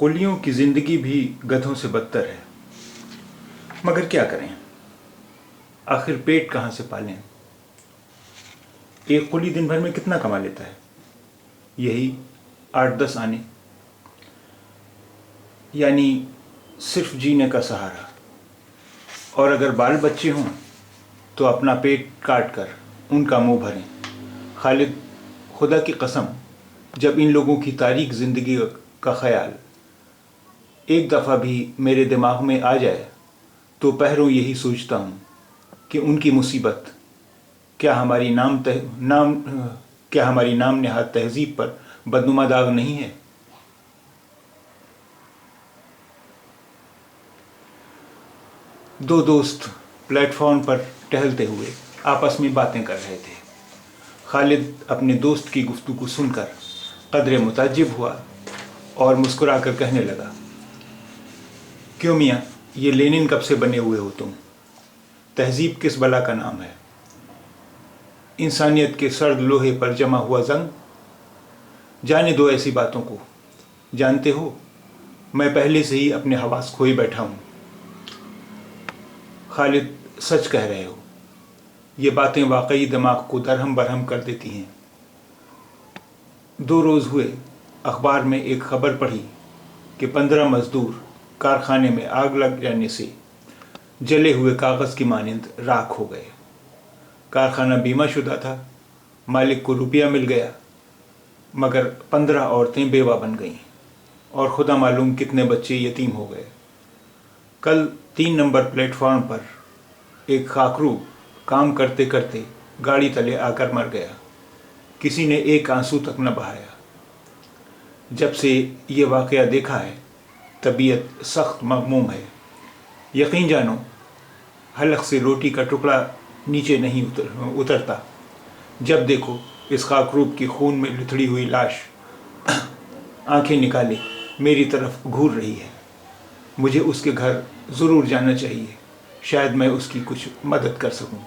कुलियों की ज़िंदगी भी गधों से बदतर है। मगर क्या करें, आखिर पेट कहाँ से पालें। एक कुली दिन भर में कितना कमा लेता है, यही 8-10 आने, यानी सिर्फ जीने का सहारा। और अगर बाल बच्चे हों तो अपना पेट काट कर उनका मुंह भरें। खालिद, खुदा की कसम, जब इन लोगों की तारीक ज़िंदगी का ख्याल एक दफ़ा भी मेरे दिमाग में आ जाए तो पहरों यही सोचता हूँ कि उनकी मुसीबत क्या हमारी नाम नहाद तहज़ीब पर बदनुमा दाग नहीं है। दो दोस्त प्लेटफॉर्म पर टहलते हुए आपस में बातें कर रहे थे। खालिद अपने दोस्त की गुफ्तगू सुनकर कदरे मुताज्जिब हुआ और मुस्कुराकर कहने लगा, क्यों मियाँ, ये लेनिन कब से बने हुए हो तुम? तहज़ीब किस बला का नाम है? इंसानियत के सर्द लोहे पर जमा हुआ जंग? जाने दो ऐसी बातों को। जानते हो, मैं पहले से ही अपने हवास खोए बैठा हूँ। खालिद, सच कह रहे हो, ये बातें वाकई दिमाग को दरहम बरहम कर देती हैं। 2 रोज़ हुए अखबार में एक खबर पढ़ी कि 15 मज़दूर कारखाने में आग लग जाने से जले हुए कागज़ की मानिंद राख हो गए। कारखाना बीमा शुदा था, मालिक को रुपया मिल गया, मगर 15 औरतें बेवा बन गईं और खुदा मालूम कितने बच्चे यतीम हो गए। कल 3 नंबर प्लेटफॉर्म पर एक खाकरू काम करते करते गाड़ी तले आकर मर गया। किसी ने एक आंसू तक न बहाया। जब से ये वाक़या देखा है, तबीयत सख्त मग़मूम है। यकीन जानो, हलक से रोटी का टुकड़ा नीचे नहीं उतरता। जब देखो इस खाकरूब की खून में लुथड़ी हुई लाश आंखें निकाले मेरी तरफ घूर रही है। मुझे उसके घर ज़रूर जाना चाहिए, शायद मैं उसकी कुछ मदद कर सकूं।